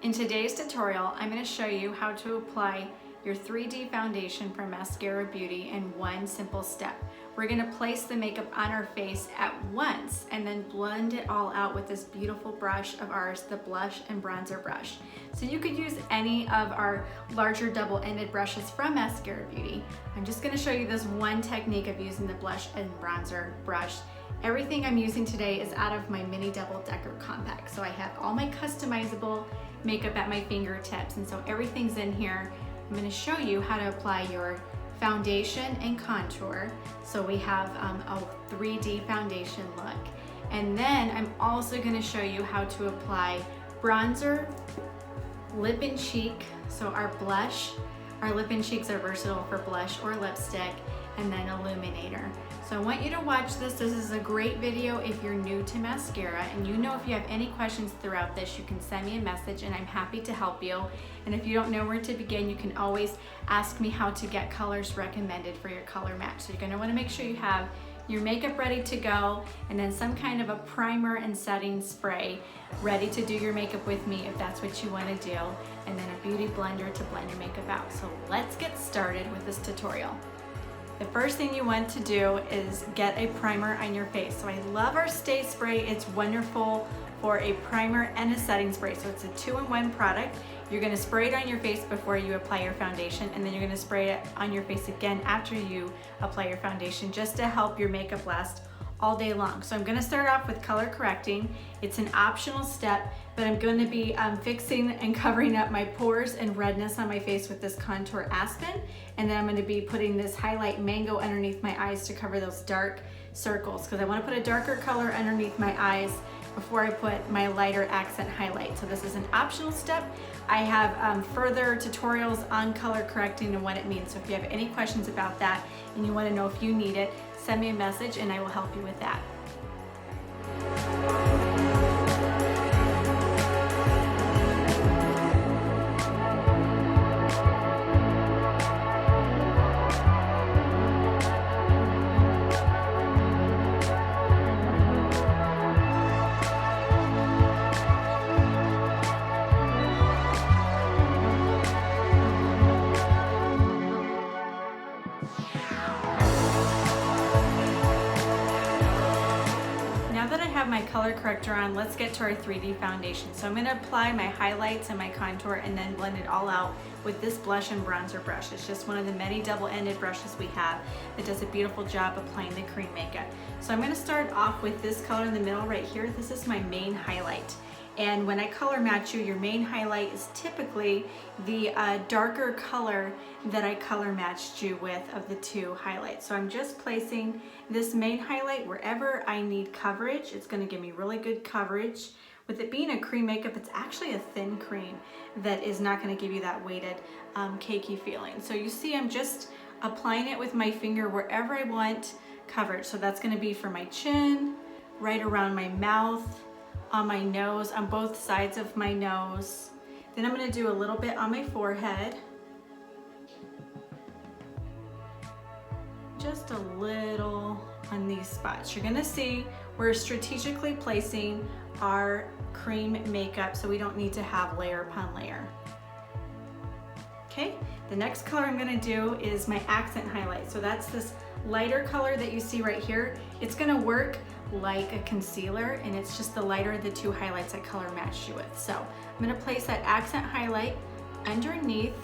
In today's tutorial, I'm going to show you how to apply your 3D foundation from Maskcara Beauty in one simple step. We're going to place the makeup on our face at once and then blend it all out with this beautiful brush of ours, the blush and bronzer brush. So you could use any of our larger double-ended brushes from Maskcara Beauty. I'm just going to show you this one technique of using the blush and bronzer brush. Everything I'm using today is out of my mini double decker compact. So I have all my customizable makeup at my fingertips, and so everything's in here. I'm going to show you how to apply your foundation and contour, so we have a 3D foundation look. And then I'm also going to show you how to apply bronzer, lip and cheek, so our blush. Our lip and cheeks are versatile for blush or lipstick, and then illuminator. So I want you to watch this. This is a great video if you're new to mascara, and you know if you have any questions throughout this, you can send me a message and I'm happy to help you. And if you don't know where to begin, you can always ask me how to get colors recommended for your color match. So you're gonna wanna make sure you have your makeup ready to go, and then some kind of a primer and setting spray ready to do your makeup with me if that's what you wanna do, and then a beauty blender to blend your makeup out. So let's get started with this tutorial. The first thing you want to do is get a primer on your face. So I love our Stay Spray. It's wonderful for a primer and a setting spray. So it's a 2-in-1 product. You're gonna spray it on your face before you apply your foundation, and then you're gonna spray it on your face again after you apply your foundation, just to help your makeup last all day long. So I'm gonna start off with color correcting. It's an optional step, but I'm gonna be fixing and covering up my pores and redness on my face with this Contour Aspen. And then I'm gonna be putting this highlight Mango underneath my eyes to cover those dark circles, because I wanna put a darker color underneath my eyes before I put my lighter accent highlight. So this is an optional step. I have further tutorials on color correcting and what it means. So if you have any questions about that and you wanna know if you need it, send me a message and I will help you with that. My color corrector on, let's get to our 3D foundation. So I'm going to apply my highlights and my contour and then blend it all out with this blush and bronzer brush. It's just one of the many double-ended brushes we have that does a beautiful job applying the cream makeup. So I'm going to start off with this color in the middle right here. This is my main highlight. And when I color match you, your main highlight is typically the darker color that I color matched you with of the two highlights. So I'm just placing this main highlight wherever I need coverage. It's gonna give me really good coverage. With it being a cream makeup, it's actually a thin cream that is not gonna give you that weighted, cakey feeling. So you see I'm just applying it with my finger wherever I want coverage. So that's gonna be for my chin, right around my mouth, on my nose, on both sides of my nose. Then I'm gonna do a little bit on my forehead. Just a little on these spots. You're gonna see we're strategically placing our cream makeup so we don't need to have layer upon layer. Okay, the next color I'm gonna do is my accent highlight. So that's this lighter color that you see right here. It's gonna work like a concealer, and it's just the lighter of the two highlights I color matched you with. So I'm gonna place that accent highlight underneath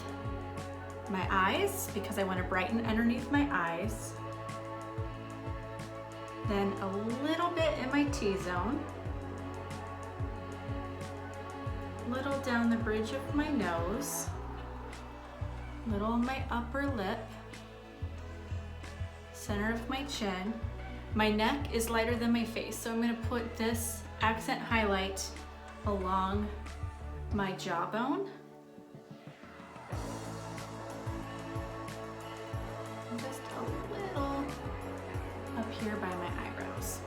my eyes because I want to brighten underneath my eyes. Then a little bit in my T-zone. Little down the bridge of my nose. Little on my upper lip. Center of my chin. My neck is lighter than my face, so I'm gonna put this accent highlight along my jawbone. Just a little up here by my eyebrows.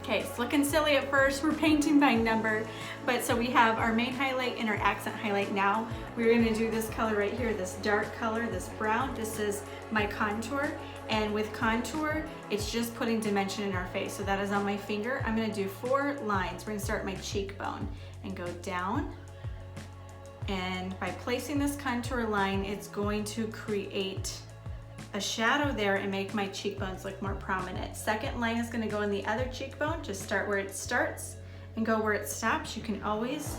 Okay, it's looking silly at first. We're painting by number, but so we have our main highlight and our accent highlight. Now we're gonna do this color right here, this dark color, this brown. This is my contour. And with contour, it's just putting dimension in our face. So that is on my finger. I'm gonna do 4 lines. We're gonna start my cheekbone and go down, And by placing this contour line, it's going to create a shadow there and make my cheekbones look more prominent. Second line is going to go in the other cheekbone. Just start where it starts and go where it stops. You can always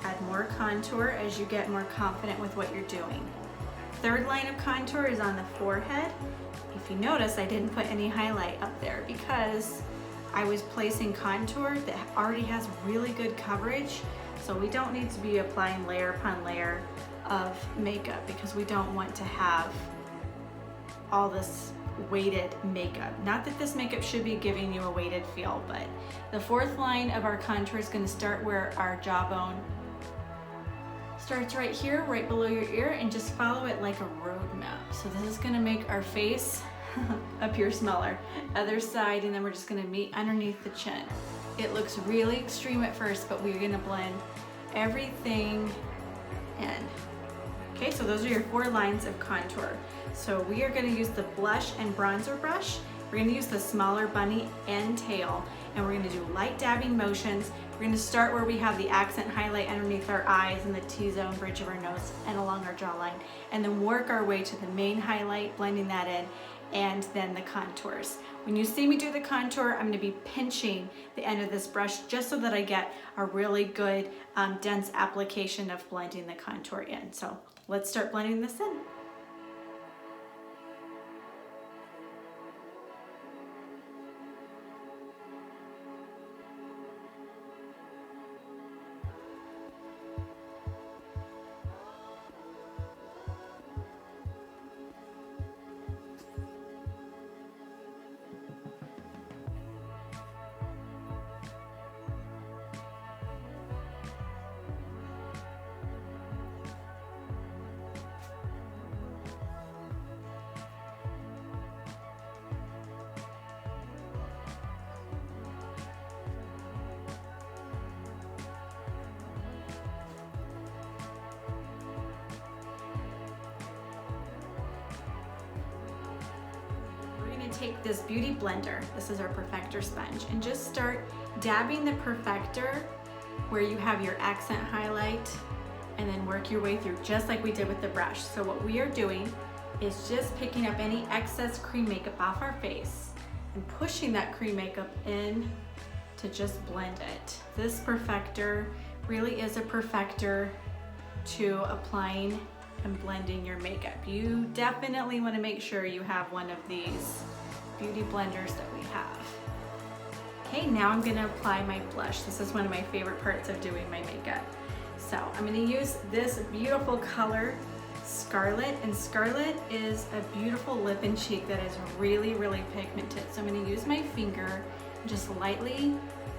add more contour as you get more confident with what you're doing. Third line of contour is on the forehead. If you notice, I didn't put any highlight up there because I was placing contour that already has really good coverage. So we don't need to be applying layer upon layer of makeup because we don't want to have all this weighted makeup. Not that this makeup should be giving you a weighted feel, but the fourth line of our contour is going to start where our jawbone starts, right here, right below your ear, and just follow it like a road map. So this is going to make our face appear smaller. Other side, and then we're just going to meet underneath the chin. It looks really extreme at first, but we're going to blend everything in. Okay, so those are your 4 lines of contour. So we are going to use the blush and bronzer brush. We're going to use the smaller bunny and tail, and we're going to do light dabbing motions. We're going to start where we have the accent highlight underneath our eyes and the T-zone bridge of our nose and along our jawline, and then work our way to the main highlight, blending that in, and then the contours. When you see me do the contour, I'm going to be pinching the end of this brush just so that I get a really good dense application of blending the contour in. So let's start blending this in. Take this beauty blender, this is our perfector sponge, and just start dabbing the perfector where you have your accent highlight, and then work your way through just like we did with the brush. So what we are doing is just picking up any excess cream makeup off our face and pushing that cream makeup in to just blend it. This perfector really is a perfector to applying and blending your makeup. You definitely want to make sure you have one of these beauty blenders that we have. Okay, now I'm going to apply my blush. This is one of my favorite parts of doing my makeup. So I'm going to use this beautiful color, Scarlet, and Scarlet is a beautiful lip and cheek that is really, really pigmented. So I'm going to use my finger and just lightly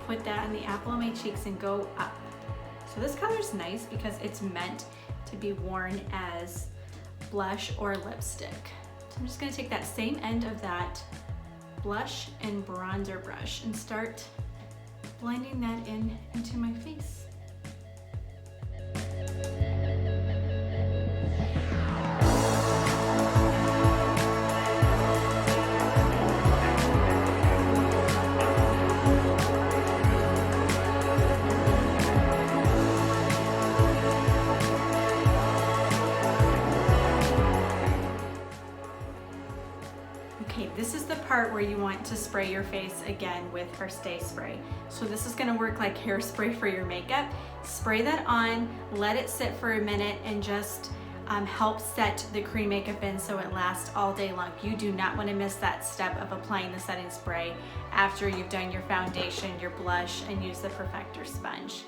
put that on the apple of my cheeks and go up. So this color is nice because it's meant to be worn as blush or lipstick. So I'm just going to take that same end of that blush and bronzer brush and start blending that in into my face. Okay, this is the part where you want to spray your face again with our Stay Spray. So this is gonna work like hairspray for your makeup. Spray that on, let it sit for a minute, and just help set the cream makeup in so it lasts all day long. You do not want to miss that step of applying the setting spray after you've done your foundation, your blush, and use the perfector sponge.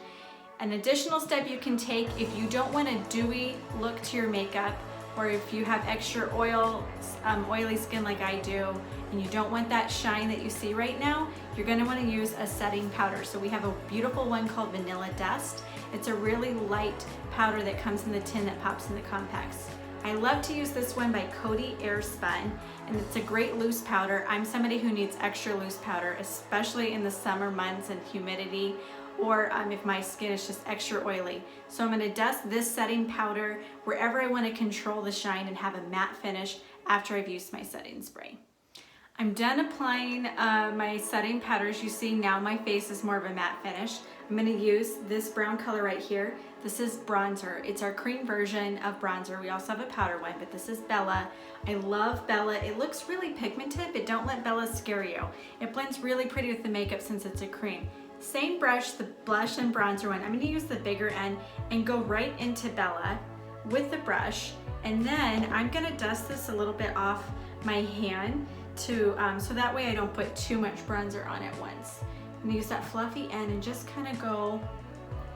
An additional step you can take if you don't want a dewy look to your makeup, or if you have extra oily skin like I do, and you don't want that shine that you see right now, you're gonna wanna use a setting powder. So we have a beautiful one called Vanilla Dust. It's a really light powder that comes in the tin that pops in the compacts. I love to use this one by Coty Airspun, and it's a great loose powder. I'm somebody who needs extra loose powder, especially in the summer months and humidity, or if my skin is just extra oily. So I'm gonna dust this setting powder wherever I wanna control the shine and have a matte finish after I've used my setting spray. I'm done applying my setting powder. As you see now, my face is more of a matte finish. I'm going to use this brown color right here. This is bronzer. It's our cream version of bronzer. We also have a powder one, but this is Bella. I love Bella. It looks really pigmented, but don't let Bella scare you. It blends really pretty with the makeup since it's a cream. Same brush, the blush and bronzer one. I'm going to use the bigger end and go right into Bella with the brush. And then I'm going to dust this a little bit off my hand to so that way I don't put too much bronzer on at once. I'm gonna use that fluffy end and just kind of go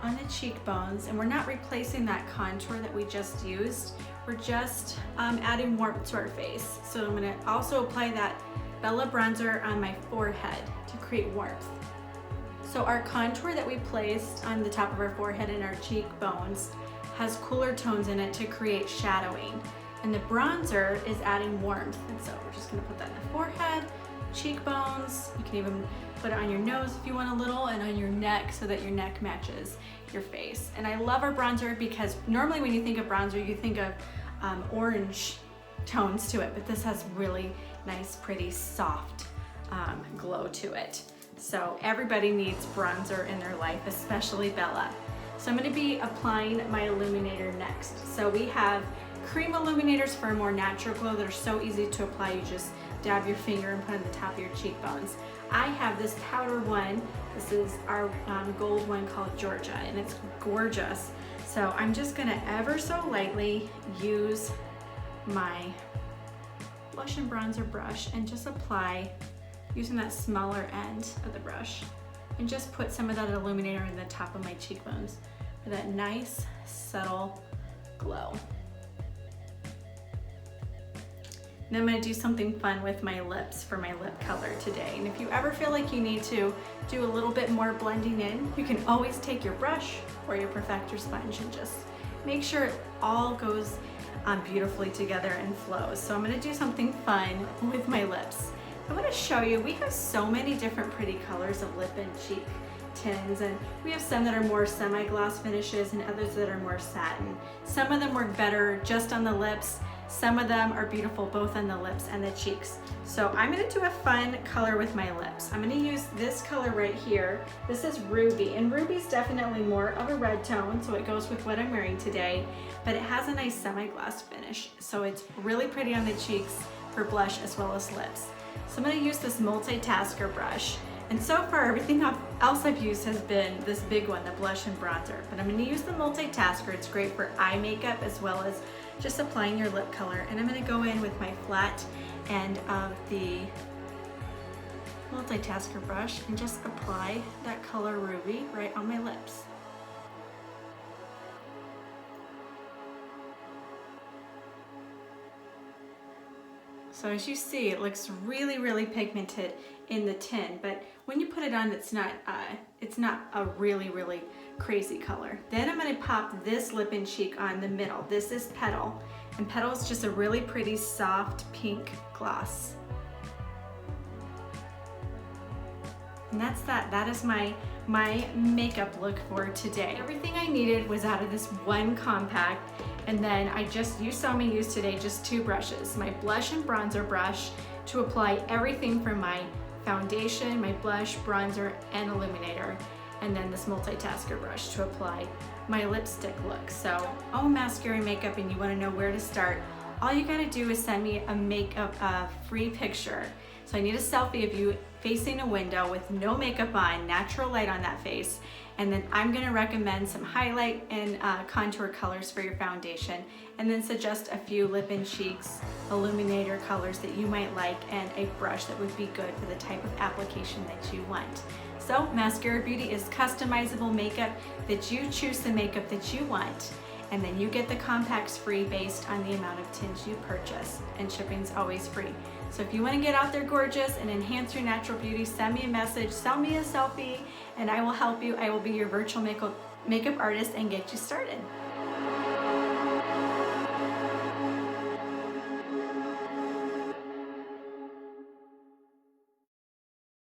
on the cheekbones, and we're not replacing that contour that we just used. We're just adding warmth to our face. So I'm gonna also apply that Bella bronzer on my forehead to create warmth. So our contour that we placed on the top of our forehead and our cheekbones has cooler tones in it to create shadowing. And the bronzer is adding warmth. And so we're just gonna put that in the forehead, cheekbones. You can even put it on your nose if you want a little, and on your neck so that your neck matches your face. And I love our bronzer because normally when you think of bronzer, you think of orange tones to it, but this has really nice, pretty, soft glow to it. So everybody needs bronzer in their life, especially Bella. So I'm gonna be applying my illuminator next. So we have cream illuminators for a more natural glow that are so easy to apply. You just dab your finger and put it on the top of your cheekbones. I have this powder one. This is our gold one called Georgia, and it's gorgeous. So I'm just gonna ever so lightly use my blush and bronzer brush and just apply using that smaller end of the brush, and just put some of that illuminator in the top of my cheekbones for that nice, subtle glow. And I'm gonna do something fun with my lips for my lip color today. And if you ever feel like you need to do a little bit more blending in, you can always take your brush or your perfector sponge and just make sure it all goes beautifully together and flows. So I'm gonna do something fun with my lips. I'm gonna show you, we have so many different pretty colors of lip and cheek tints, and we have some that are more semi-gloss finishes and others that are more satin. Some of them work better just on the lips. Some of them are beautiful both on the lips and the cheeks. So I'm gonna do a fun color with my lips. I'm gonna use this color right here. This is Ruby, and Ruby's definitely more of a red tone, so it goes with what I'm wearing today, but it has a nice semi-gloss finish. So it's really pretty on the cheeks for blush as well as lips. So I'm gonna use this multitasker brush. And so far, everything else I've used has been this big one, the blush and bronzer. But I'm gonna use the multitasker. It's great for eye makeup as well as just applying your lip color. And I'm gonna go in with my flat end of the multitasker brush and just apply that color Ruby right on my lips. So as you see, it looks really, really pigmented in the tin, but when you put it on, it's not a really, really crazy color. Then I'm gonna pop this lip and cheek on the middle. This is Petal, and Petal is just a really pretty soft pink gloss. And that's that. That is my makeup look for today. Everything I needed was out of this one compact. And then you saw me use today just two brushes, my blush and bronzer brush to apply everything from my foundation, my blush, bronzer, and illuminator, and then this multitasker brush to apply my lipstick look. So, mascara makeup and you wanna know where to start, all you gotta do is send me a makeup free picture. So I need a selfie of you facing a window with no makeup on, natural light on that face, and then I'm gonna recommend some highlight and contour colors for your foundation, and then suggest a few lip and cheeks illuminator colors that you might like, and a brush that would be good for the type of application that you want. So Maskcara Beauty is customizable makeup that you choose the makeup that you want, and then you get the compacts free based on the amount of tints you purchase, and shipping's always free. So if you want to get out there gorgeous and enhance your natural beauty, send me a message, send me a selfie, and I will help you. I will be your virtual makeup artist and get you started.